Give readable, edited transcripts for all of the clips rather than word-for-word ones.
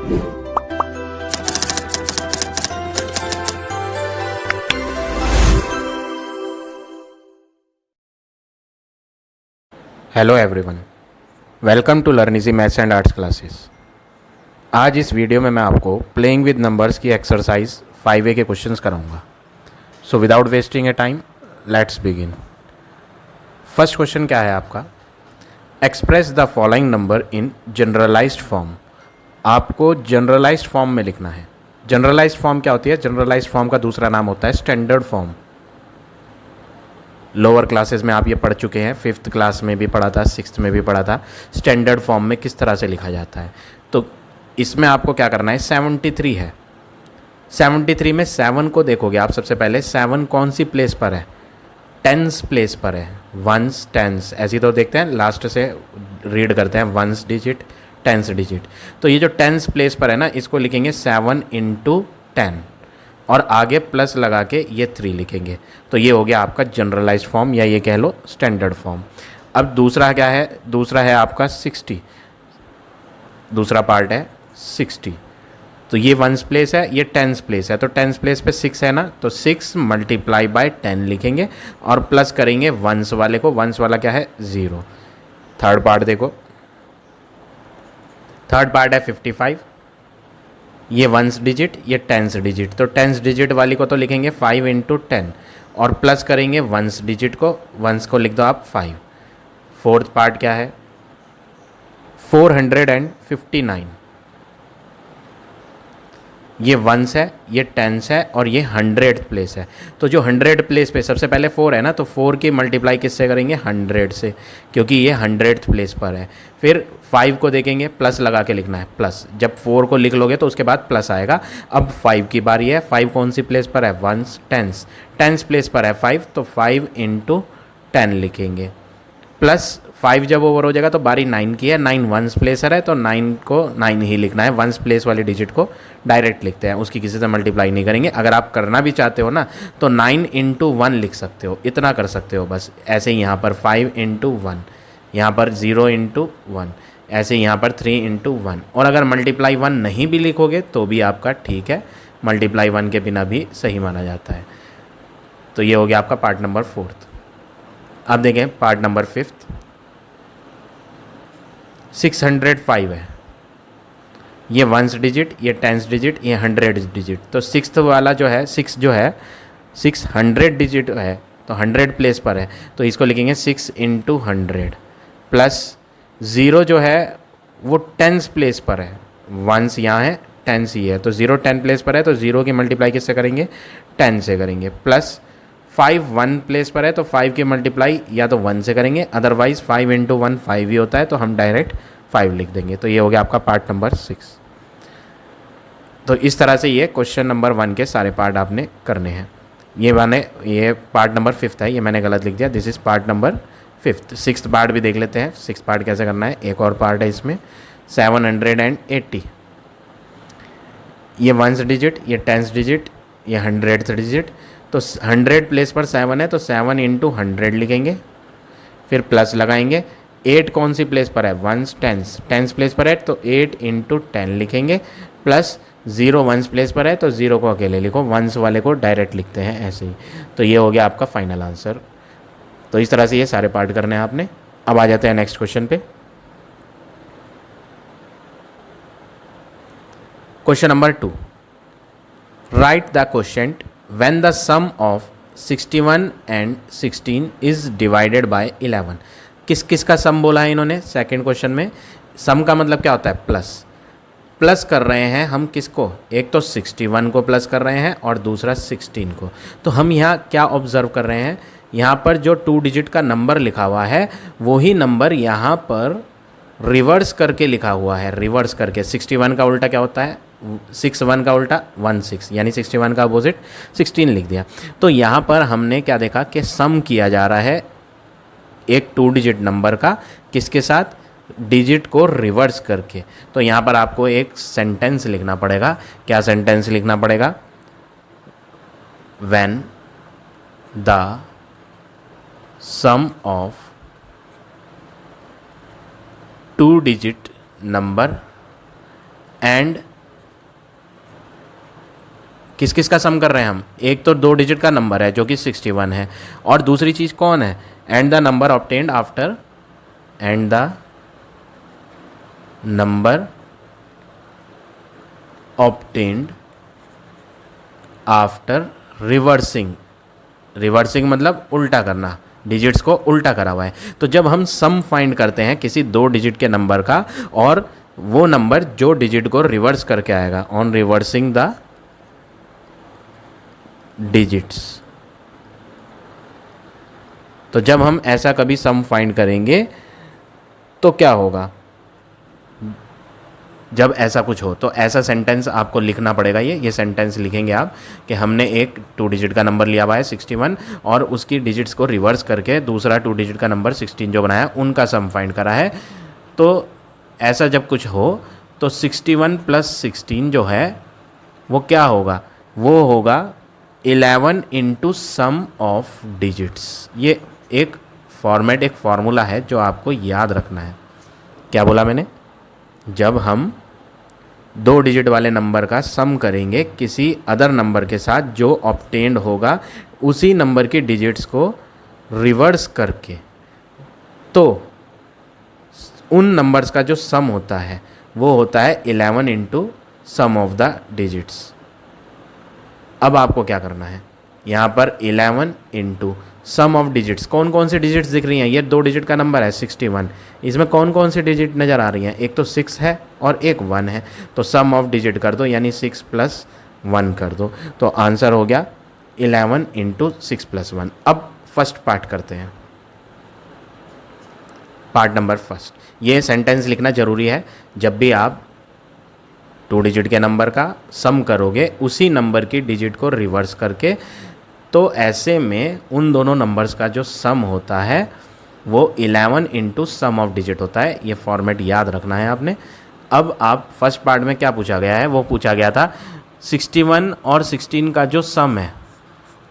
Hello everyone, welcome to learn easy maths and arts classes. आज इस video में मैं आपको प्लेइंग विद नंबर्स की एक्सरसाइज 5A के क्वेश्चंस कराऊंगा। So without wasting a time, let's begin. First question क्या है आपका? Express the following number in generalised form. आपको जनरलाइज्ड फॉर्म में लिखना है। जनरलाइज्ड फॉर्म क्या होती है? जनरलाइज्ड फॉर्म का दूसरा नाम होता है स्टैंडर्ड फॉर्म। लोअर क्लासेस में आप ये पढ़ चुके हैं, 5th क्लास में भी पढ़ा था, 6th में भी पढ़ा था। स्टैंडर्ड फॉर्म में किस तरह से लिखा जाता है। तो इसमें आपको क्या करना है, 73 है। 73 में 7 को देखोगे आप। सबसे पहले 7 कौन सी प्लेस पर है? टेंस प्लेस पर है। वंस, टेंस, ऐसी तो देखते हैं, लास्ट से रीड करते हैं, वंस डिजिट, टेंस डिजिट। तो ये जो टेंस प्लेस पर है ना, इसको लिखेंगे 7 × 10 और आगे प्लस लगा के ये 3 लिखेंगे। तो ये हो गया आपका जनरलाइज्ड फॉर्म, या ये कह लो स्टैंडर्ड फॉर्म। अब दूसरा क्या है? दूसरा है आपका 60। दूसरा पार्ट है 60। तो ये वंस प्लेस है, ये टेंस प्लेस है। तो टेंस प्लेस पे 6 है ना, तो 6 × 10 लिखेंगे और प्लस करेंगे वंस वाले को। वंस वाला क्या है? 0। थर्ड पार्ट देखो, थर्ड पार्ट है 55। ये वंस डिजिट, ये टेंस डिजिट। तो टेंस डिजिट वाली को तो लिखेंगे 5 × 10 और प्लस करेंगे वंस डिजिट को। वंस को लिख दो आप 5। फोर्थ पार्ट क्या है? 459। ये वंस है, ये टेंस है और ये 100th प्लेस है। तो जो 100 प्लेस पे सबसे पहले 4 है ना, तो 4 की मल्टीप्लाई किससे करेंगे? 100 से, क्योंकि ये 100th प्लेस पर है। फिर 5 को देखेंगे, प्लस लगा के लिखना है, प्लस। जब 4 को लिख लोगे तो उसके बाद प्लस आएगा। अब 5 की बारी है। 5 कौन सी प्लेस पर है? Once, tense. टेंस प्लेस पर है 5, तो 5 × 10 लिखेंगे। प्लस 5 जब ओवर हो जाएगा तो बारी 9 की है। 9 वंस प्लेसर है, तो 9 को 9 ही लिखना है। वंस प्लेस वाली डिजिट को डायरेक्ट लिखते हैं, उसकी किसी से मल्टीप्लाई नहीं करेंगे। अगर आप करना भी चाहते हो ना, तो 9 × 1 लिख सकते हो, इतना कर सकते हो बस। ऐसे ही यहाँ पर 5 × 1, यहाँ पर 0 × 1, ऐसे यहाँ पर 3 × 1। और अगर मल्टीप्लाई 1 नहीं भी लिखोगे तो भी आपका ठीक है, मल्टीप्लाई 1 के बिना भी सही माना जाता है। तो ये हो गया आपका पार्ट नंबर 4th। अब देखें पार्ट नंबर 5th। 605 है। ये वंस डिजिट, ये टेंस डिजिट, ये 100 डिजिट। तो 6th वाला जो है, 6 जो है, 600 डिजिट है, तो 100 प्लेस पर है, तो इसको लिखेंगे 6 × 100 प्लस 0 जो है वो टेंस प्लेस पर है। वंस यहाँ है, टेंस ही है, तो 0 10 प्लेस पर है, तो 0 की मल्टीप्लाई किससे करेंगे? 10 से करेंगे। प्लस 5 1 प्लेस पर है, तो 5 की मल्टीप्लाई या तो 1 से करेंगे, अदरवाइज 5 × 1 5 ही होता है, तो हम डायरेक्ट 5 लिख देंगे। तो ये हो गया आपका पार्ट नंबर 6। तो इस तरह से ये क्वेश्चन नंबर 1 के सारे पार्ट आपने करने हैं। ये पार्ट नंबर 5th है, ये मैंने गलत लिख दिया। This is part number 5th। 6th part भी देख लेते हैं। 6th पार्ट कैसे करना है? एक और पार्ट है इसमें, 780। ये वंस डिजिट, ये टेंस डिजिट, ये 100th डिजिट। तो 100 प्लेस पर 7 है, तो 7 × 100 लिखेंगे, फिर प्लस लगाएंगे। 8 कौन सी प्लेस पर है? Once, tense. टेंस प्लेस पर है, तो 8 × 10 लिखेंगे, प्लस 0 वंस प्लेस पर है, तो 0 को अकेले लिखो, वंस वाले को डायरेक्ट लिखते हैं ऐसे ही। तो ये हो गया आपका फाइनल आंसर। तो इस तरह से ये सारे पार्ट करने हैं आपने। अब आ जाते हैं नेक्स्ट क्वेश्चन पे। Question number 2, right the quotient when the sum of 61 and 16 is divided by 11। किस किस का सम बोला है इन्होंने? सेकंड क्वेश्चन में सम का मतलब क्या होता है? प्लस। प्लस कर रहे हैं हम किसको? एक तो 61 को प्लस कर रहे हैं और दूसरा 16 को। तो हम यहाँ क्या ऑब्जर्व कर रहे हैं? यहाँ पर जो 2 डिजिट का नंबर लिखा हुआ है, वही नंबर यहाँ पर रिवर्स करके लिखा हुआ है। रिवर्स करके 61 का उल्टा क्या होता है? 61 का उल्टा 16, यानी 61 का अपोजिट 16 लिख दिया। तो यहाँ पर हमने क्या देखा कि सम किया जा रहा है एक 2 डिजिट नंबर का, किसके साथ? डिजिट को रिवर्स करके। तो यहाँ पर आपको एक सेंटेंस लिखना पड़ेगा। क्या सेंटेंस लिखना पड़ेगा? When the sum of 2 digit number and किस किस का सम कर रहे हैं हम? एक तो 2 डिजिट का नंबर है जो कि 61 है, और दूसरी चीज़ कौन है? And the number obtained after, and the number obtained after reversing. Reversing मतलब उल्टा करना, डिजिट्स को उल्टा करा हुआ है। तो जब हम सम फाइंड करते हैं किसी 2 डिजिट के नंबर का, और वो नंबर जो डिजिट को रिवर्स करके आएगा, ऑन रिवर्सिंग द डिजिट्स, तो जब हम ऐसा कभी सम फाइंड करेंगे तो क्या होगा? जब ऐसा कुछ हो तो ऐसा सेंटेंस आपको लिखना पड़ेगा। ये सेंटेंस लिखेंगे आप कि हमने एक 2 डिजिट का नंबर लिया हुआ है 61, और उसकी डिजिट्स को रिवर्स करके दूसरा 2 डिजिट का नंबर 16 जो बनाया, उनका सम फाइंड करा है। तो ऐसा जब कुछ हो तो 61 प्लस 16 जो है वो क्या होगा? वो होगा 11 इंटू सम ऑफ डिजिट्स। ये एक फॉर्मेट, एक फार्मूला है जो आपको याद रखना है। क्या बोला मैंने? जब हम 2 डिजिट वाले नंबर का सम करेंगे किसी अदर नंबर के साथ जो ऑब्टेन्ड होगा उसी नंबर की डिजिट्स को रिवर्स करके, तो उन नंबर्स का जो सम होता है वो होता है 11 into sum of the digits. अब आपको क्या करना है? यहाँ पर 11 इंटू सम ऑफ डिजिट्स, कौन कौन सी डिजिट्स दिख रही हैं? ये 2 डिजिट का नंबर है 61, इसमें कौन कौन सी डिजिट नज़र आ रही हैं? एक तो 6 है और एक 1 है, तो सम ऑफ डिजिट कर दो, यानी 6 प्लस 1 कर दो, तो आंसर हो गया 11 इंटू 6 प्लस 1। अब फर्स्ट पार्ट करते हैं, पार्ट नंबर फर्स्ट। ये सेंटेंस लिखना ज़रूरी है। जब भी आप 2 डिजिट के नंबर का सम करोगे उसी नंबर की डिजिट को रिवर्स करके, तो ऐसे में उन दोनों नंबर्स का जो सम होता है वो 11 इंटू सम ऑफ डिजिट होता है। ये फॉर्मेट याद रखना है आपने। अब आप फर्स्ट पार्ट में क्या पूछा गया है? वो पूछा गया था 61 और 16 का जो सम है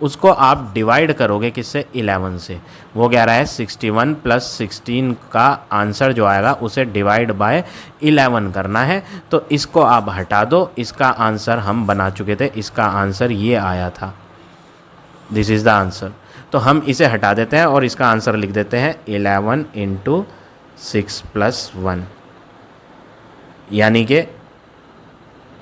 उसको आप डिवाइड करोगे किससे? 11 से। वो कह रहा है 61 प्लस 16 का आंसर जो आएगा उसे डिवाइड बाय 11 करना है। तो इसको आप हटा दो, इसका आंसर हम बना चुके थे, इसका आंसर ये आया था, दिस इज़ द आंसर। तो हम इसे हटा देते हैं और इसका आंसर लिख देते हैं 11 इंटू 6 प्लस 1, यानी कि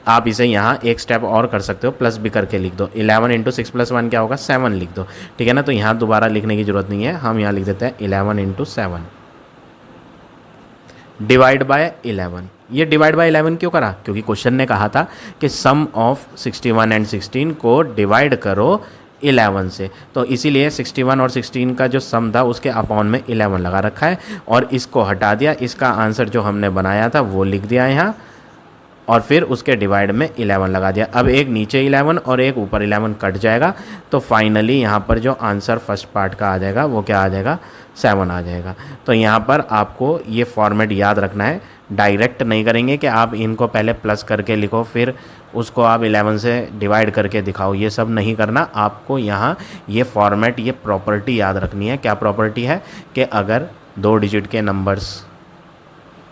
आप इसे यहाँ एक स्टेप और कर सकते हो, प्लस भी करके लिख दो। 11 इंटू 6 प्लस 1 क्या होगा? 7 लिख दो, ठीक है ना? तो यहाँ दोबारा लिखने की ज़रूरत नहीं है, हम यहाँ लिख देते हैं 11 इंटू 7 डिवाइड बाय 11। ये डिवाइड बाय 11 क्यों करा? क्योंकि क्वेश्चन ने कहा था कि सम ऑफ 61 एंड 16 को डिवाइड करो 11 से, तो इसीलिए 61 और 16 का जो सम था उसके अपॉन में 11 लगा रखा है, और इसको हटा दिया, इसका आंसर जो हमने बनाया था वो लिख दिया यहाँ, और फिर उसके डिवाइड में 11 लगा दिया। अब एक नीचे 11 और एक ऊपर 11 कट जाएगा, तो फाइनली यहाँ पर जो आंसर फर्स्ट पार्ट का आ जाएगा वो क्या आ जाएगा? 7 आ जाएगा। तो यहाँ पर आपको ये फॉर्मेट याद रखना है, डायरेक्ट नहीं करेंगे कि आप इनको पहले प्लस करके लिखो फिर उसको आप 11 से डिवाइड करके दिखाओ, ये सब नहीं करना। आपको यहाँ ये फॉर्मेट, ये प्रॉपर्टी याद रखनी है। क्या प्रॉपर्टी है? कि अगर 2 डिजिट के नंबर्स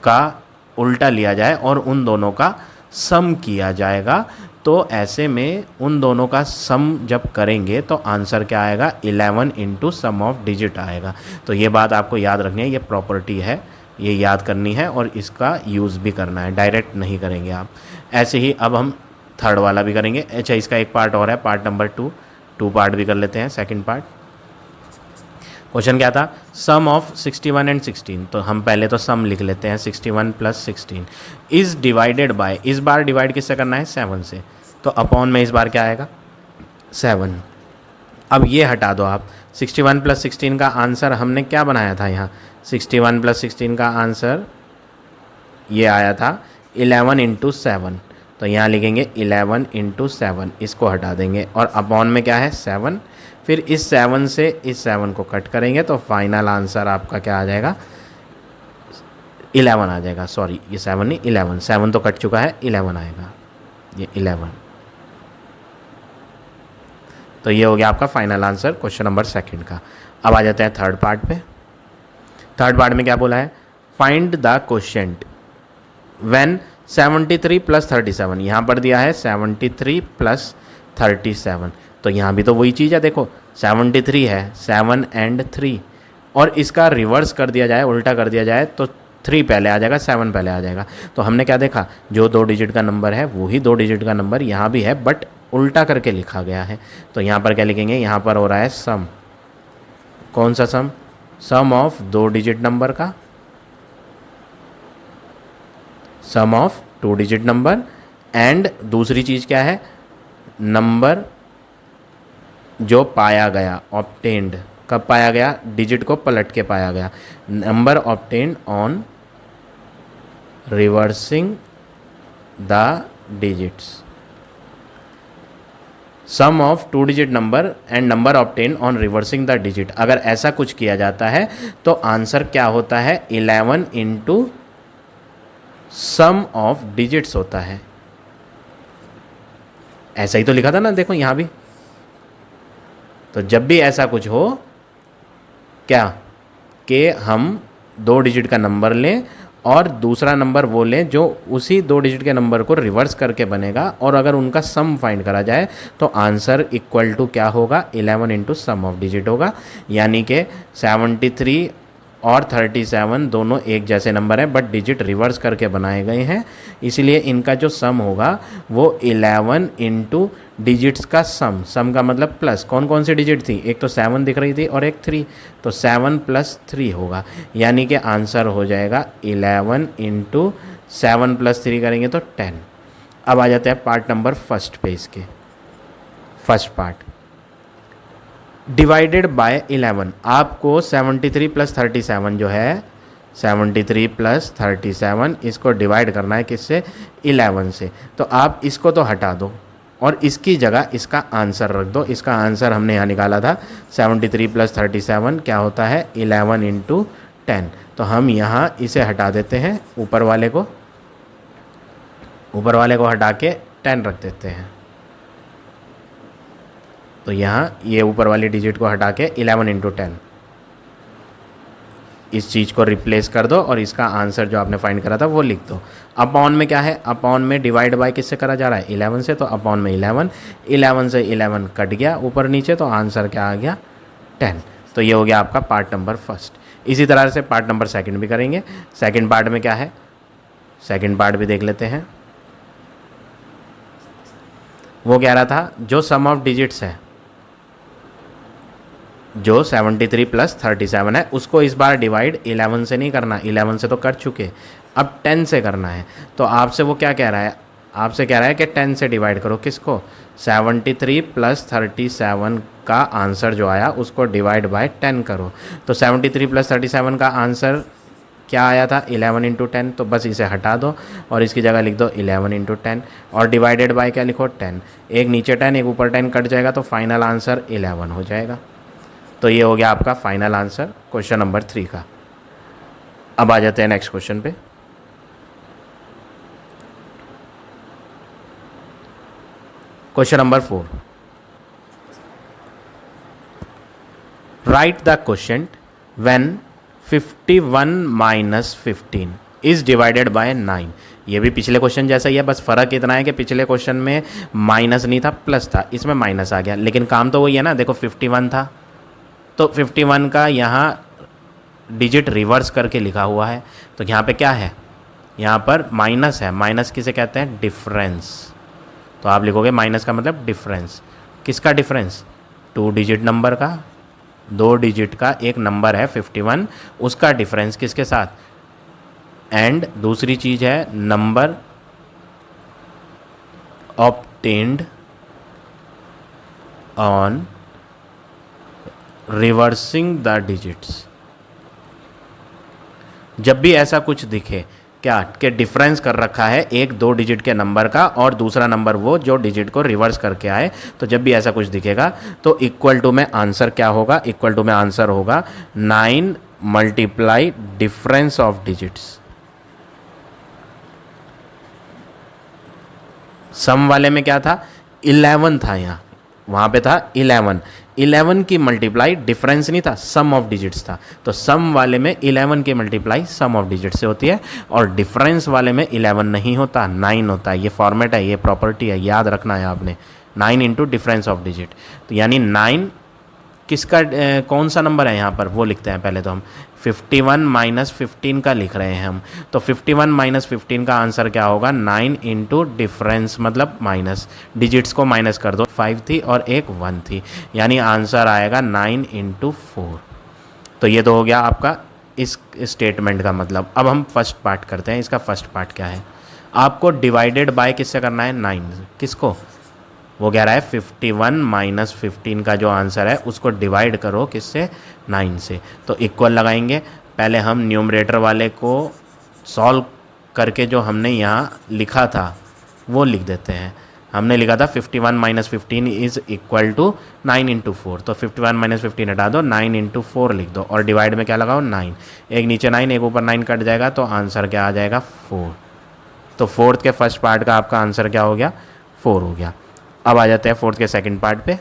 का उल्टा लिया जाए और उन दोनों का सम किया जाएगा, तो ऐसे में उन दोनों का सम जब करेंगे तो आंसर क्या आएगा? 11 इंटू सम ऑफ डिजिट आएगा। तो ये बात आपको याद रखनी है, ये प्रॉपर्टी है, ये याद करनी है और इसका यूज़ भी करना है, डायरेक्ट नहीं करेंगे आप। ऐसे ही अब हम थर्ड वाला भी करेंगे। अच्छा, इसका एक पार्ट और है, पार्ट नंबर 2 पार्ट भी कर लेते हैं। सेकंड पार्ट, क्वेश्चन क्या था? सम ऑफ 61 एंड 16। तो हम पहले तो सम लिख लेते हैं, 61 प्लस 16 इज़ डिवाइडेड बाय, इस बार डिवाइड किससे करना है? 7 से, तो अपॉन में इस बार क्या आएगा? 7। अब ये हटा दो आप, 61 प्लस 16 का आंसर हमने क्या बनाया था यहाँ? 61 प्लस 16 का आंसर ये आया था 11 इंटू 7, तो यहाँ लिखेंगे 11 इंटू 7, इसको हटा देंगे और अपॉन में क्या है? 7। फिर इस 7 से इस 7 को कट करेंगे तो फाइनल आंसर आपका क्या आ जाएगा? 11 आ जाएगा। सॉरी, ये 7 नहीं, 11, 7 तो कट चुका है, 11 आएगा, ये 11। तो ये हो गया आपका फाइनल आंसर क्वेश्चन नंबर 2 का। अब आ जाते हैं थर्ड पार्ट पे। थर्ड पार्ट में क्या बोला है? Find the quotient when 73 plus 37। यहाँ पर दिया है 73 प्लस 37। तो यहाँ भी तो वही चीज़ है, देखो 73 है, 7 and 3, और इसका रिवर्स कर दिया जाए, उल्टा कर दिया जाए तो 3 पहले आ जाएगा, 7 पहले आ जाएगा। तो हमने क्या देखा, जो 2 डिजिट का नंबर है वही 2 डिजिट का नंबर यहाँ भी है, बट उल्टा करके लिखा गया है। तो यहाँ पर क्या लिखेंगे, यहाँ पर हो रहा है सम। कौन सा सम? सम ऑफ 2 डिजिट नंबर का, सम ऑफ 2 डिजिट नंबर, एंड दूसरी चीज़ क्या है, नंबर जो पाया गया, ऑब्टेन्ड। कब पाया गया? डिजिट को पलट के पाया गया। Number obtained on reversing the digits. Sum of 2 digit number and number obtain on reversing the digit. अगर ऐसा कुछ किया जाता है तो आंसर क्या होता है? 11 इंटू सम ऑफ डिजिट्स होता है। ऐसा ही तो लिखा था ना, देखो यहां भी। तो जब भी ऐसा कुछ हो, क्या कि हम 2 डिजिट का नंबर लें और दूसरा नंबर वो लें जो उसी 2 डिजिट के नंबर को रिवर्स करके बनेगा, और अगर उनका सम फाइंड करा जाए तो आंसर इक्वल टू क्या होगा? 11 इंटू सम ऑफ डिजिट होगा। यानी कि 73 और 37 दोनों एक जैसे नंबर हैं, बट डिजिट रिवर्स करके बनाए गए हैं, इसलिए इनका जो सम होगा वो 11 इंटू डिजिट्स का सम का मतलब प्लस। कौन कौन सी डिजिट थी? एक तो 7 दिख रही थी और एक 3, तो 7 + 3 होगा। यानी कि आंसर हो जाएगा 11 इंटू 7 + 3 करेंगे तो 10। अब आ जाते हैं पार्ट नंबर फर्स्ट पे। इसके फर्स्ट पार्ट, डिवाइडेड बाय 11। आपको 73 + 37 जो है, 73 + 37 इसको डिवाइड करना है किससे? 11 से। तो आप इसको तो हटा दो और इसकी जगह इसका आंसर रख दो। इसका आंसर हमने यहाँ निकाला था 73 + 37 क्या होता है? 11 इंटू 10। तो हम यहाँ इसे हटा देते हैं, ऊपर वाले को हटा के 10 रख देते हैं। तो यहाँ ये ऊपर वाली डिजिट को हटा के 11 इंटू 10 इस चीज़ को रिप्लेस कर दो और इसका आंसर जो आपने फाइंड करा था वो लिख दो। अपॉन में क्या है? अपॉन में डिवाइड बाय किससे करा जा रहा है? 11 से। तो अपॉन में 11 से 11 कट गया ऊपर नीचे, तो आंसर क्या आ गया? 10। तो ये हो गया आपका पार्ट नंबर फर्स्ट। इसी तरह से पार्ट नंबर सेकंड भी करेंगे। सेकंड पार्ट में क्या है? सेकंड पार्ट भी देख लेते हैं। वो कह रहा था जो सम ऑफ डिजिट्स है, जो 73 + 37 है, उसको इस बार डिवाइड 11 से नहीं करना, 11 से तो कर चुके, अब 10 से करना है। तो आपसे वो क्या कह रहा है? आपसे कह रहा है कि 10 से डिवाइड करो। किसको? 73 + 37 का आंसर जो आया उसको डिवाइड बाय 10 करो। तो 73 + 37 का आंसर क्या आया था? 11 इंटू 10। तो बस इसे हटा दो और इसकी जगह लिख दो 11 इंटू 10, और डिवाइडेड बाय क्या लिखो? 10। एक नीचे 10 एक ऊपर 10 कट जाएगा, तो फाइनल आंसर 11 हो जाएगा। तो ये हो गया आपका फाइनल आंसर क्वेश्चन नंबर 3 का। अब आ जाते हैं नेक्स्ट क्वेश्चन पे। Question number 4, right the question when 51 - 15 is divided by 9। ये भी पिछले क्वेश्चन जैसा ही है, बस फ़र्क इतना है कि पिछले क्वेश्चन में माइनस नहीं था, प्लस था, इसमें माइनस आ गया, लेकिन काम तो वही है ना। देखो 51 था तो 51 का यहाँ डिजिट रिवर्स करके लिखा हुआ है, तो यहाँ पे क्या है? यहाँ पर माइनस है। माइनस किसे कहते हैं? डिफरेंस। तो आप लिखोगे माइनस का मतलब डिफरेंस। किसका डिफरेंस? 2 डिजिट नंबर का, 2 डिजिट का एक नंबर है 51, उसका डिफरेंस किसके साथ? एंड दूसरी चीज़ है number obtained on reversing the digits. जब भी ऐसा कुछ दिखे क्या कि डिफरेंस कर रखा है एक 2 डिजिट के नंबर का और दूसरा नंबर वो जो डिजिट को रिवर्स करके आए, तो जब भी ऐसा कुछ दिखेगा तो इक्वल टू में आंसर क्या होगा? इक्वल टू में आंसर होगा 9 × डिफरेंस ऑफ डिजिट्स। सम वाले में क्या था? 11 था, यहाँ वहाँ पे था 11 की मल्टीप्लाई डिफरेंस नहीं था, सम ऑफ डिजिट्स था। तो सम वाले में 11 की मल्टीप्लाई सम ऑफ डिजिट से होती है, और डिफरेंस वाले में 11 नहीं होता, 9 होता है। ये फॉर्मेट है, ये प्रॉपर्टी है, याद रखना है आपने। 9 इंटू डिफरेंस ऑफ डिजिट। तो यानी 9 किसका कौन सा नंबर है यहाँ पर वो लिखते हैं पहले। तो हम 51 माइनस 15 का लिख रहे हैं हम। तो 51 माइनस 15 का आंसर क्या होगा, 9 इंटू डिफरेंस मतलब माइनस, डिजिट्स को माइनस कर दो, 5 थी और एक 1 थी, यानी आंसर आएगा 9 इंटू 4। तो ये तो हो गया आपका इस स्टेटमेंट का मतलब। अब हम फर्स्ट पार्ट करते हैं। इसका फर्स्ट पार्ट क्या है, आपको डिवाइडेड बाय किससे करना है, 9, किसको, वो कह रहा है 51 माइनस 15 का जो आंसर है उसको डिवाइड करो किससे, 9 से। तो इक्वल लगाएंगे, पहले हम न्यूमरेटर वाले को सॉल्व करके जो हमने यहाँ लिखा था वो लिख देते हैं। हमने लिखा था 51 minus 15 is equal to 9 into 4। तो 51 माइनस 15 हटा दो, 9 इंटू 4 लिख दो और डिवाइड में क्या लगाओ, 9, एक नीचे 9 एक ऊपर 9 कट जाएगा तो आंसर क्या आ जाएगा, 4। तो फोर्थ के फर्स्ट पार्ट का आपका आंसर क्या हो गया, 4 हो गया। अब आ जाते हैं फोर्थ के सेकंड पार्ट पे।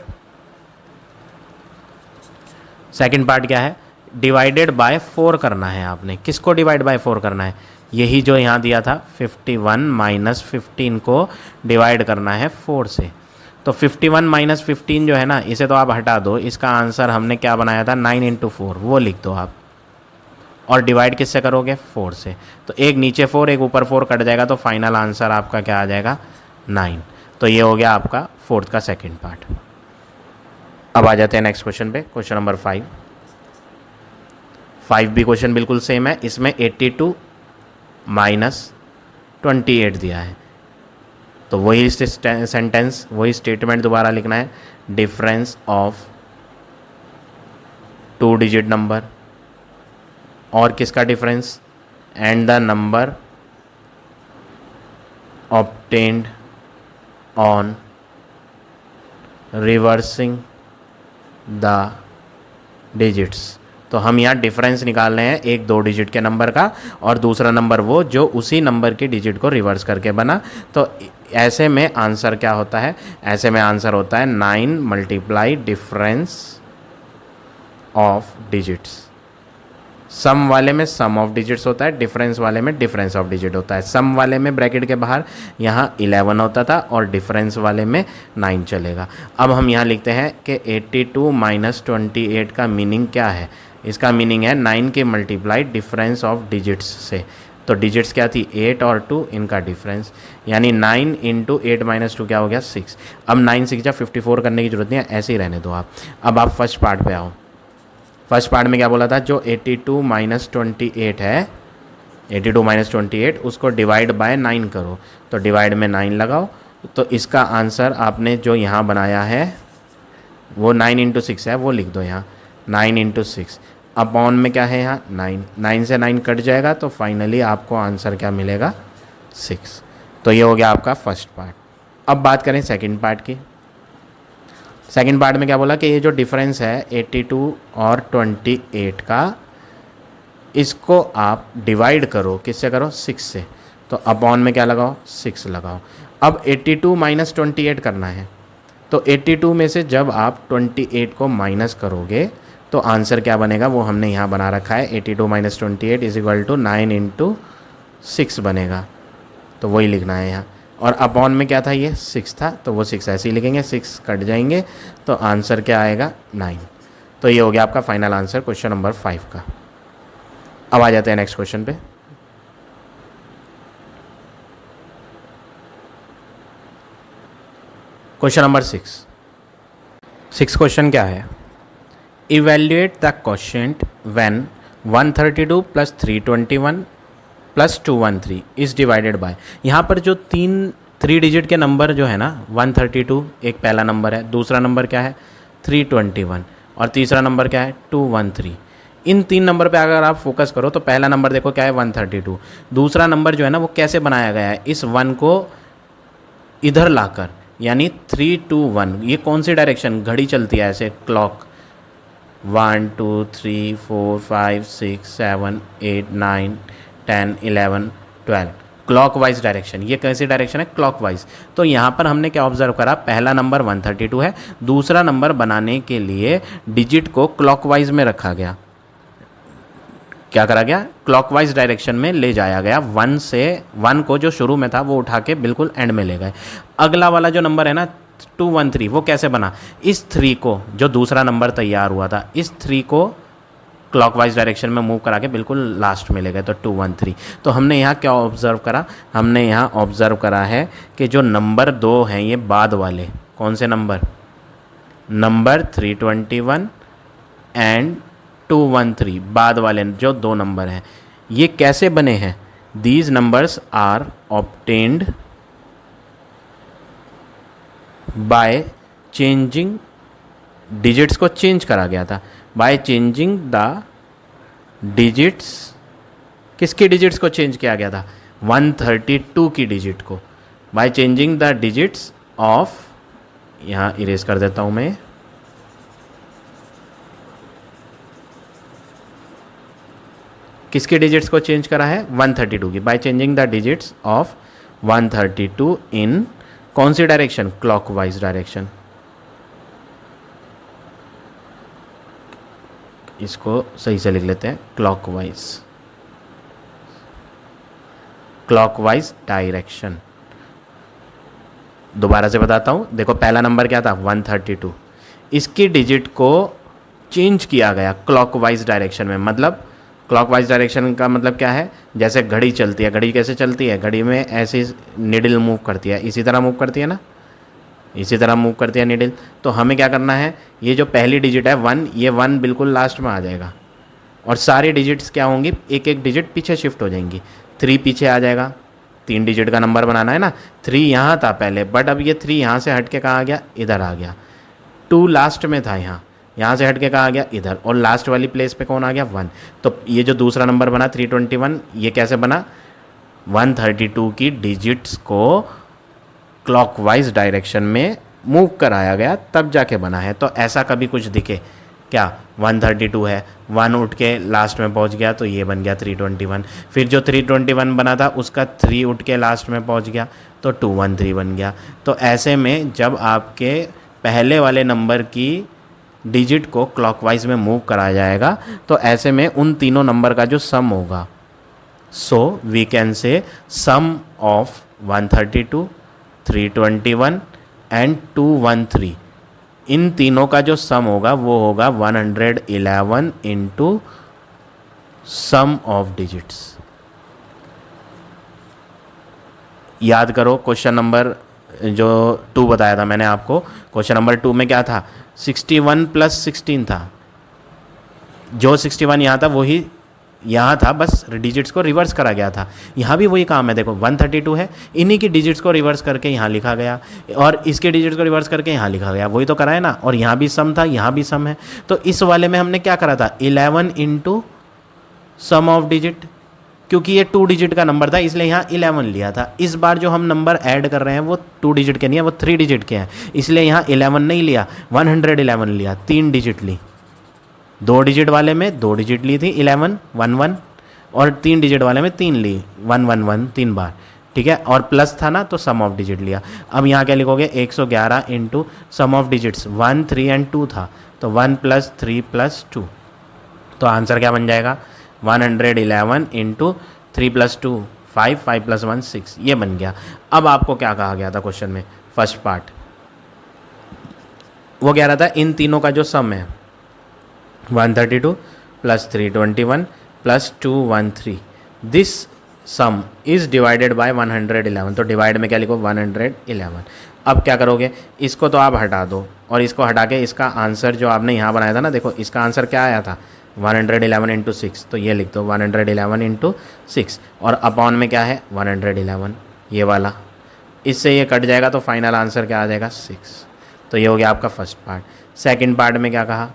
सेकंड पार्ट क्या है, डिवाइडेड बाय 4 करना है आपने। किसको डिवाइड बाय 4 करना है, यही जो यहाँ दिया था 51 माइनस 15 को डिवाइड करना है 4 से। तो 51 माइनस 15 जो है ना, इसे तो आप हटा दो, इसका आंसर हमने क्या बनाया था, 9 इंटू 4, वो लिख दो आप। और डिवाइड किससे करोगे, 4 से। तो एक नीचे 4 एक ऊपर 4 कट जाएगा तो फाइनल आंसर आपका क्या आ जाएगा, 9। तो ये हो गया आपका फोर्थ का सेकंड पार्ट। अब आ जाते हैं नेक्स्ट क्वेश्चन पे, क्वेश्चन नंबर 5। 5 भी क्वेश्चन बिल्कुल सेम है। इसमें 82 माइनस 28 दिया है। तो वही सेंटेंस, वही स्टेटमेंट दोबारा लिखना है, डिफरेंस ऑफ 2 डिजिट नंबर, और किसका difference, and the number obtained on reversing the digits. तो हम यहाँ डिफरेंस निकाल रहे हैं एक 2 डिजिट के नंबर का, और दूसरा नंबर वो जो उसी नंबर की डिजिट को रिवर्स करके बना। तो ऐसे में आंसर क्या होता है, ऐसे में आंसर होता है 9 मल्टीप्लाई डिफरेंस ऑफ डिजिट्स। सम वाले में सम ऑफ डिजिट्स होता है, डिफरेंस वाले में डिफरेंस ऑफ डिजिट होता है। सम वाले में ब्रैकेट के बाहर यहाँ 11 होता था और डिफरेंस वाले में 9 चलेगा। अब हम यहाँ लिखते हैं कि 82 माइनस 28 का मीनिंग क्या है। इसका मीनिंग है 9 के मल्टीप्लाई डिफरेंस ऑफ डिजिट्स से। तो डिजिट्स क्या थी, 8 और 2, इनका डिफरेंस, यानी 9 इंटू 8 माइनस 2 क्या हो गया, 6। अब 9 6 जा 54 करने की जरूरत नहीं है, ऐसे ही रहने दो आप। अब आप फर्स्ट पार्ट पे आओ। फर्स्ट पार्ट में क्या बोला था, जो 82 माइनस 28 है, 82 माइनस 28 उसको डिवाइड बाय 9 करो। तो डिवाइड में 9 लगाओ। तो इसका आंसर आपने जो यहाँ बनाया है वो 9 इंटू 6 है, वो लिख दो यहाँ, 9 इंटू 6 अपॉन में क्या है यहाँ 9, 9 से 9 कट जाएगा तो फाइनली आपको आंसर क्या मिलेगा, 6। तो ये हो गया आपका फर्स्ट पार्ट। अब बात करें सेकंड पार्ट की। सेकंड पार्ट में क्या बोला कि ये जो डिफरेंस है 82 और 28 का, इसको आप डिवाइड करो, किससे करो, 6 से। तो अपॉन में क्या लगाओ, 6 लगाओ। अब 82 माइनस 28 करना है। तो 82 में से जब आप 28 को माइनस करोगे तो आंसर क्या बनेगा, वो हमने यहाँ बना रखा है, 82 minus 28 is equal to 9 into 6 बनेगा। तो वही लिखना है यहाँ। और अपॉन में क्या था, ये 6 था, तो वो 6 ऐसे ही लिखेंगे, 6 कट जाएंगे तो आंसर क्या आएगा, 9। तो ये हो गया आपका फाइनल आंसर क्वेश्चन नंबर 5 का। अब आ जाते हैं नेक्स्ट क्वेश्चन पे। क्वेश्चन नंबर 6 क्वेश्चन क्या है, evaluate the quotient when 132 plus 321 plus 213 is divided by. यहाँ पर जो 3 डिजिट के नंबर जो है ना, 132 एक पहला नंबर है, दूसरा नंबर क्या है 321, और तीसरा नंबर क्या है 213। इन 3 नंबर पे अगर आप फोकस करो तो पहला नंबर देखो क्या है 132, दूसरा नंबर जो है ना वो कैसे बनाया गया है, इस 1 को इधर लाकर, यानी 321, ये कौन सी डायरेक्शन, घड़ी चलती है ऐसे क्लॉक, 1 2 3 4 5 6 7 8 9 10 11 12 क्लॉकवाइज डायरेक्शन। ये कैसी डायरेक्शन है, क्लॉकवाइज। तो यहाँ पर हमने क्या ऑब्जर्व करा, पहला नंबर 132 है, दूसरा नंबर बनाने के लिए डिजिट को क्लॉकवाइज में रखा गया। क्या करा गया, क्लॉकवाइज डायरेक्शन में ले जाया गया। 1 को जो शुरू में था वो उठा के बिल्कुल एंड में ले गए। अगला वाला जो नंबर है ना 213 वो कैसे बना, इस 3 को जो दूसरा नंबर तैयार हुआ था इस 3 को क्लॉकवाइज डायरेक्शन में मूव करा के बिल्कुल लास्ट में ले गए तो 213। तो हमने यहाँ क्या ऑब्जर्व करा, हमने यहाँ ऑब्जर्व करा है कि जो नंबर 2 हैं ये बाद वाले कौन से नंबर 321 एंड 213 बाद वाले जो 2 नंबर हैं ये कैसे बने हैं, these numbers are obtained by changing, digits को चेंज करा गया था बाय चेंजिंग द डिजिट्स, किसकी डिजिट्स को चेंज किया गया था 132 की डिजिट को, by changing the digits of, यहाँ इरेज कर देता हूँ मैं, किसकी डिजिट्स को चेंज करा है 132 की, bye changing the digits of 132 इन कौन सी डायरेक्शन, क्लॉकवाइज डायरेक्शन। इसको सही से लिख लेते हैं, क्लॉकवाइज डायरेक्शन। दोबारा से बताता हूँ, देखो पहला नंबर क्या था 132, इसकी डिजिट को चेंज किया गया क्लॉकवाइज डायरेक्शन में, मतलब क्लॉकवाइज डायरेक्शन का मतलब क्या है, जैसे घड़ी चलती है, घड़ी कैसे चलती है, घड़ी में ऐसे निडल मूव करती है, इसी तरह मूव करती है ना, इसी तरह मूव करती है निडल। तो हमें क्या करना है, ये जो पहली डिजिट है 1, ये 1 बिल्कुल लास्ट में आ जाएगा और सारी डिजिट्स क्या होंगी, एक एक डिजिट पीछे शिफ्ट हो जाएंगी। 3 पीछे आ जाएगा, 3 डिजिट का नंबर बनाना है ना, 3 यहाँ था पहले बट अब ये 3 यहाँ से हट के कहाँ आ गया, इधर आ गया। 2 लास्ट में था, यहाँ से हट के कहाँ आ गया, इधर, और लास्ट वाली प्लेस पे कौन आ गया 1। तो ये जो दूसरा नंबर बना 321, ये कैसे बना, 132 की डिजिट्स को क्लॉकवाइज डायरेक्शन में मूव कराया गया तब जाके बना है। तो ऐसा कभी कुछ दिखे क्या, 132 है, 1 उठ के लास्ट में पहुंच गया तो ये बन गया 321, फिर जो 321 बना था उसका 3 उठ के लास्ट में पहुंच गया तो 213 बन गया। तो ऐसे में जब आपके पहले वाले नंबर की डिजिट को क्लॉकवाइज में मूव कराया जाएगा तो ऐसे में उन तीनों नंबर का जो सम होगा, so we can say some of 132, 321 and 213, इन तीनों का जो सम होगा वो होगा 111 इंटू सम ऑफ डिजिट्स। याद करो क्वेश्चन नंबर जो 2 बताया था मैंने आपको, क्वेश्चन नंबर 2 में क्या था, 61 प्लस 16 था, जो 61 यहाँ था वही यहाँ था, बस डिजिट्स को रिवर्स करा गया था। यहाँ भी वही काम है, देखो 132 है, इन्हीं की डिजिट्स को रिवर्स करके यहाँ लिखा गया और इसके डिजिट्स को रिवर्स करके यहाँ लिखा गया, वही तो करा है ना। और यहाँ भी सम था, यहाँ भी सम है, तो इस वाले में हमने क्या करा था 11 इंटू सम ऑफ डिजिट, क्योंकि ये 2 डिजिट का नंबर था इसलिए यहाँ 11 लिया था। इस बार जो हम नंबर ऐड कर रहे हैं वो 2 डिजिट के नहीं है, वो 3 डिजिट के हैं, इसलिए यहाँ 11 नहीं लिया, 111 लिया, 3 डिजिट ली। 2 डिजिट वाले में 2 डिजिट ली थी 11 11, और 3 डिजिट वाले में 3 ली 111 3 बार, ठीक है, और प्लस था ना तो सम ऑफ डिजिट लिया। अब यहाँ क्या लिखोगे 111 into sum of digits 1 3 and 2 था तो 1 + 3 + 2, तो आंसर क्या बन जाएगा 111 इंटू 3 + 2 5, 5 + 1 6, ये बन गया। अब आपको क्या कहा गया था क्वेश्चन में, फर्स्ट पार्ट वो कह रहा था इन तीनों का जो सम है 132 + 321 + 213, this some is divided by 111, तो डिवाइड में क्या लिखो 111। अब क्या करोगे, इसको तो आप हटा दो और इसको हटा के इसका आंसर जो आपने यहाँ बनाया था ना, देखो इसका आंसर क्या आया था 111 इंटू 6, तो ये लिख दो 111 इंटू 6, और अपॉन में क्या है 111 ये वाला, इससे ये कट जाएगा तो फाइनल आंसर क्या आ जाएगा 6। तो ये हो गया आपका फर्स्ट पार्ट। सेकंड पार्ट में क्या कहा,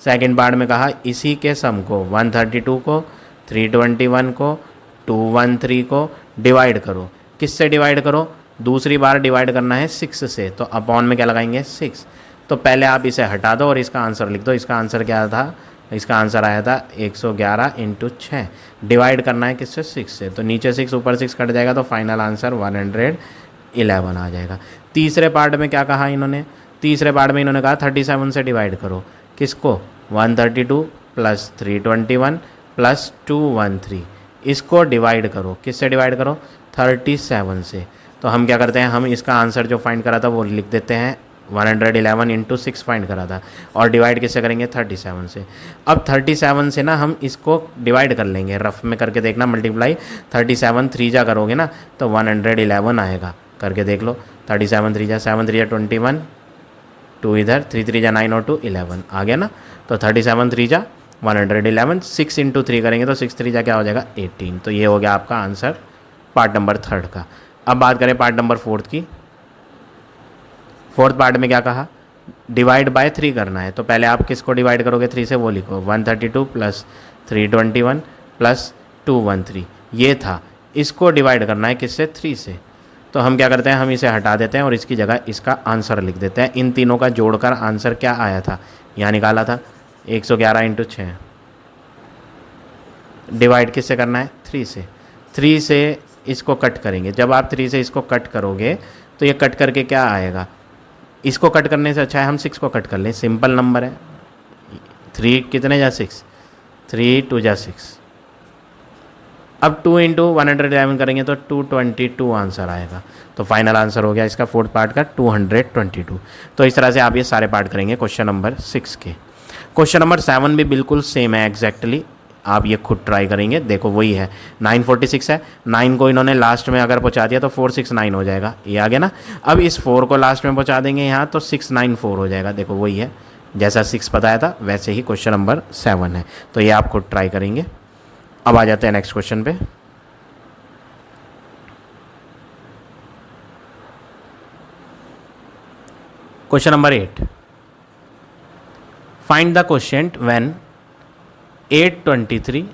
सेकंड पार्ट में कहा इसी के सम को 132 को 321 को 213 को डिवाइड करो, किससे डिवाइड करो, दूसरी बार डिवाइड करना है 6 से, तो अपॉन में क्या लगाएंगे 6। तो पहले आप इसे हटा दो और इसका आंसर लिख दो, इसका आंसर क्या था, इसका आंसर आया था 111 इंटू 6, डिवाइड करना है किससे 6 से, तो नीचे 6 ऊपर 6 कट जाएगा तो फाइनल आंसर 111 आ जाएगा। तीसरे पार्ट में क्या कहा इन्होंने, तीसरे पार्ट में इन्होंने कहा 37 से डिवाइड करो, किसको 132 + 321 + 213, इसको डिवाइड करो, किससे डिवाइड करो 37 से। तो हम क्या करते हैं, हम इसका आंसर जो फाइंड करा था वो लिख देते हैं 111 इंटू 6 फाइंड करा था, और डिवाइड किससे करेंगे 37 से। अब 37 से ना हम इसको डिवाइड कर लेंगे, रफ में करके देखना, मल्टीप्लाई 37 3 जा करोगे ना तो 111 आएगा, करके देख लो। 37 3 जा 7 3 जा 21, 2 इधर, 3 3 जा 9 और 2 11 आ गया ना। तो 37 3 जा 111, 6 इंटू 3 करेंगे तो 6 3 जा क्या हो जाएगा 18। तो ये हो गया आपका आंसर पार्ट नंबर 3 का। अब बात करें पार्ट नंबर 4 की। फोर्थ पार्ट में क्या कहा, डिवाइड बाय 3 करना है। तो पहले आप किसको डिवाइड करोगे 3 से, वो लिखो 132 प्लस 321 प्लस 213, ये था। इसको डिवाइड करना है किससे, 3 से। तो हम क्या करते हैं, हम इसे हटा देते हैं और इसकी जगह इसका आंसर लिख देते हैं। इन तीनों का जोड़कर आंसर क्या आया था, यहाँ निकाला था 111 इंटू 6। डिवाइड किससे करना है 3 से। 3 से इसको कट करेंगे, जब आप 3 से इसको कट करोगे तो ये कट करके क्या आएगा, इसको कट करने से अच्छा है हम 6 को कट कर लें, सिंपल नंबर है। 3 कितने जा 6, 3 2 जा 6। अब 2 इंटू 111 करेंगे तो 222 आंसर आएगा। तो फाइनल आंसर हो गया इसका फोर्थ पार्ट का 222। तो इस तरह से आप ये सारे पार्ट करेंगे क्वेश्चन नंबर 6 के। क्वेश्चन नंबर 7 भी बिल्कुल सेम है एग्जैक्टली, आप ये खुद ट्राई करेंगे। देखो वही है, 946 है, 9 को इन्होंने लास्ट में अगर पहुंचा दिया तो 469 हो जाएगा, ये आ गया ना। अब इस 4 को लास्ट में पहुंचा देंगे यहाँ तो 694 हो जाएगा। देखो वही है, जैसा 6 बताया था वैसे ही क्वेश्चन नंबर 7 है। तो ये आप खुद ट्राई करेंगे। अब आ जाते हैं नेक्स्ट क्वेश्चन पे। Question number 8, find the quotient when 823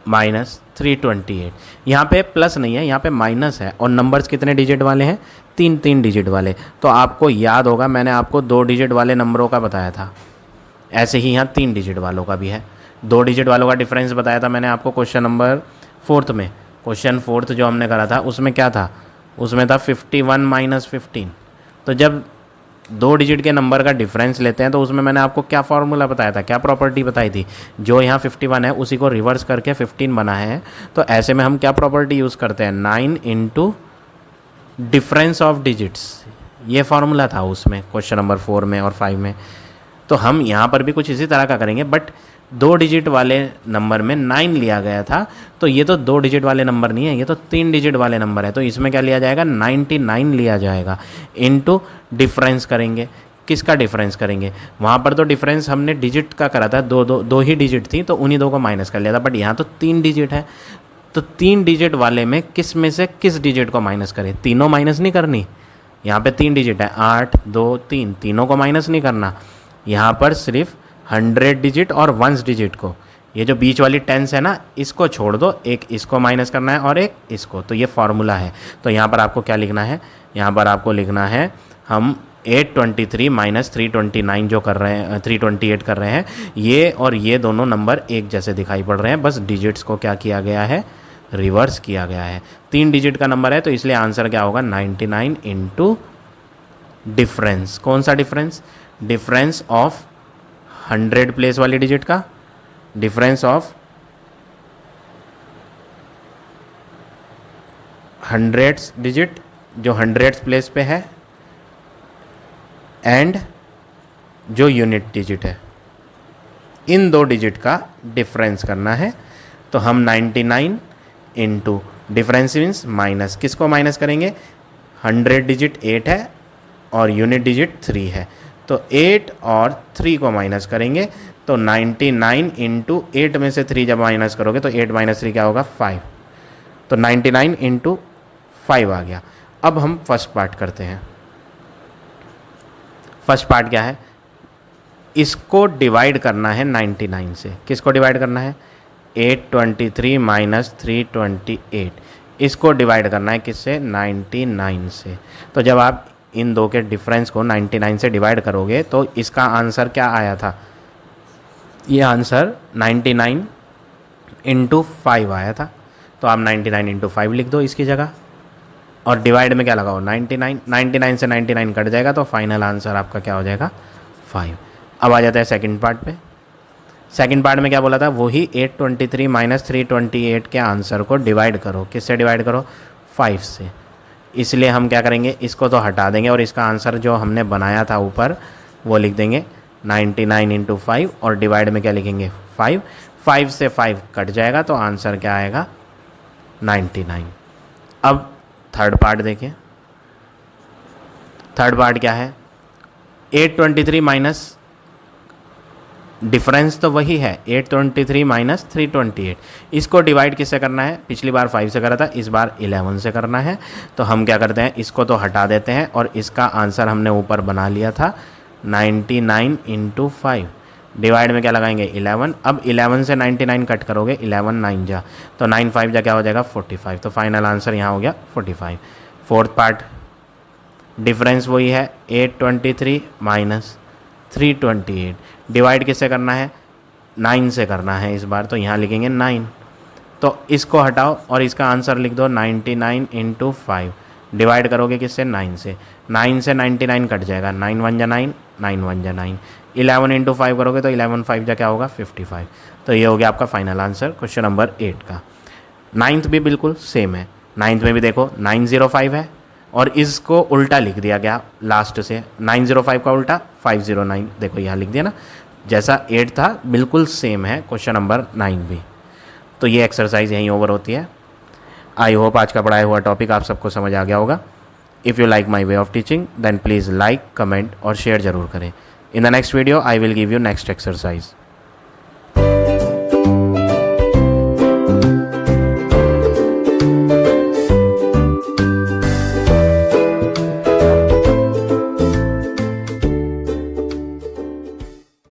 minus 328। यहाँ पे प्लस नहीं है, यहाँ पे माइनस है, और नंबर्स कितने डिजिट वाले हैं, 3 डिजिट वाले। तो आपको याद होगा मैंने आपको 2 डिजिट वाले नंबरों का बताया था, ऐसे ही यहाँ 3 डिजिट वालों का भी है। 2 डिजिट वालों का डिफरेंस बताया था मैंने आपको क्वेश्चन नंबर 4 में। क्वेश्चन 4 जो हमने करा था उसमें क्या था, उसमें था 51 माइनस 15। तो जब 2 डिजिट के नंबर का डिफरेंस लेते हैं तो उसमें मैंने आपको क्या फार्मूला बताया था, क्या प्रॉपर्टी बताई थी, जो यहाँ 51 है उसी को रिवर्स करके 15 बना है। तो ऐसे में हम क्या प्रॉपर्टी यूज़ करते हैं, 9 इंटू डिफरेंस ऑफ डिजिट्स, ये फार्मूला था उसमें क्वेश्चन नंबर 4 में और 5 में। तो हम यहाँ पर भी कुछ इसी तरह का करेंगे, बट 2 डिजिट वाले नंबर में 9 लिया गया था, तो ये तो 2 डिजिट वाले नंबर नहीं है, ये तो 3 डिजिट वाले नंबर है। तो इसमें क्या लिया जाएगा, 99 लिया जाएगा, इनटू डिफरेंस करेंगे। किसका डिफरेंस करेंगे, वहाँ पर तो डिफरेंस हमने डिजिट का करा था, दो ही डिजिट थी तो उन्हीं 2 को माइनस कर लिया था, बट यहाँ तो 3 डिजिट है। तो 3 डिजिट वाले में किस में से किस डिजिट को माइनस करें, तीनों माइनस नहीं करनी। यहाँ पे 3 डिजिट है, 8 2 3, तीनों को माइनस नहीं करना। यहाँ पर सिर्फ 100 डिजिट और 1 डिजिट को, ये जो बीच वाली टेंस है ना इसको छोड़ दो, एक इसको माइनस करना है और एक इसको। तो ये फार्मूला है। तो यहाँ पर आपको क्या लिखना है, यहाँ पर आपको लिखना है हम 823 माइनस 329 जो कर रहे हैं, 328 कर रहे हैं, ये और ये दोनों नंबर एक जैसे दिखाई पड़ रहे हैं, बस डिजिट्स को क्या किया गया है, रिवर्स किया गया है। 3 डिजिट का नंबर है तो इसलिए आंसर क्या होगा 99 इंटू डिफरेंस। कौन सा डिफरेंस, डिफरेंस ऑफ 100 प्लेस वाली डिजिट का, डिफरेंस ऑफ 100 डिजिट जो 100 प्लेस पे है, एंड जो यूनिट डिजिट है, इन 2 डिजिट का डिफरेंस करना है। तो हम 99 इंटू डिफरेंस मीन्स माइनस, किसको माइनस करेंगे, 100 डिजिट 8 है और यूनिट डिजिट 3 है, तो 8 और 3 को माइनस करेंगे। तो 99 इंटू 8 में से 3 जब माइनस करोगे तो 8 माइनस 3 क्या होगा 5। तो 99 इंटू 5 आ गया। अब हम फर्स्ट पार्ट करते हैं। फर्स्ट पार्ट क्या है, इसको डिवाइड करना है 99 से। किसको डिवाइड करना है, 823 माइनस 328, इसको डिवाइड करना है किससे, 99 से। तो जब आप इन 2 के डिफरेंस को 99 से डिवाइड करोगे तो इसका आंसर क्या आया था, ये आंसर 99 इंटू 5 आया था। तो आप 99 इंटू 5 लिख दो इसकी जगह, और डिवाइड में क्या लगाओ 99 से 99 कट जाएगा, तो फाइनल आंसर आपका क्या हो जाएगा 5। अब आ जाता है सेकंड पार्ट पे। सेकंड पार्ट में क्या बोला था, वही 823 माइनस 328 के आंसर को डिवाइड करो, किससे डिवाइड करो, 5 से। इसलिए हम क्या करेंगे, इसको तो हटा देंगे और इसका आंसर जो हमने बनाया था ऊपर वो लिख देंगे 99 इंटू 5 और डिवाइड में क्या लिखेंगे 5। 5 से 5 कट जाएगा तो आंसर क्या आएगा 99। अब थर्ड पार्ट देखिए, थर्ड पार्ट क्या है, 823 माइनस, डिफरेंस तो वही है 823 माइनस 328, इसको डिवाइड किससे करना है, पिछली बार 5 से करा था, इस बार 11 से करना है। तो हम क्या करते हैं, इसको तो हटा देते हैं और इसका आंसर हमने ऊपर बना लिया था 99 इंटू 5, डिवाइड में क्या लगाएंगे 11। अब 11 से 99 कट करोगे, 11 9 जा तो 9 5 जा क्या हो जाएगा 45। तो फाइनल आंसर यहाँ हो गया 45। फोर्थ पार्ट, डिफरेंस वही है 823 माइनस 328, डिवाइड किससे करना है 9 से करना है इस बार, तो यहाँ लिखेंगे 9। तो इसको हटाओ और इसका आंसर लिख दो 99 इंटू 5, डिवाइड करोगे किससे 9 से, 9 से 99 कट जाएगा, 9 1 जा 9, 9 1 जा 9, 11 इंटू 5 करोगे तो 11 5 जा क्या होगा 55। तो ये हो गया आपका फाइनल आंसर क्वेश्चन नंबर 8 का। 9th भी बिल्कुल सेम है, 9th में भी देखो 905 है और इसको उल्टा लिख दिया गया लास्ट से, 905 का उल्टा 509, देखो यहाँ लिख दिया ना, जैसा 8 था बिल्कुल सेम है क्वेश्चन नंबर 9 भी। तो ये एक्सरसाइज यहीं ओवर होती है। आई होप आज का पढ़ाया हुआ टॉपिक आप सबको समझ आ गया होगा। If you like my way of teaching then please like, comment और शेयर ज़रूर करें। In the next video I will give you next exercise.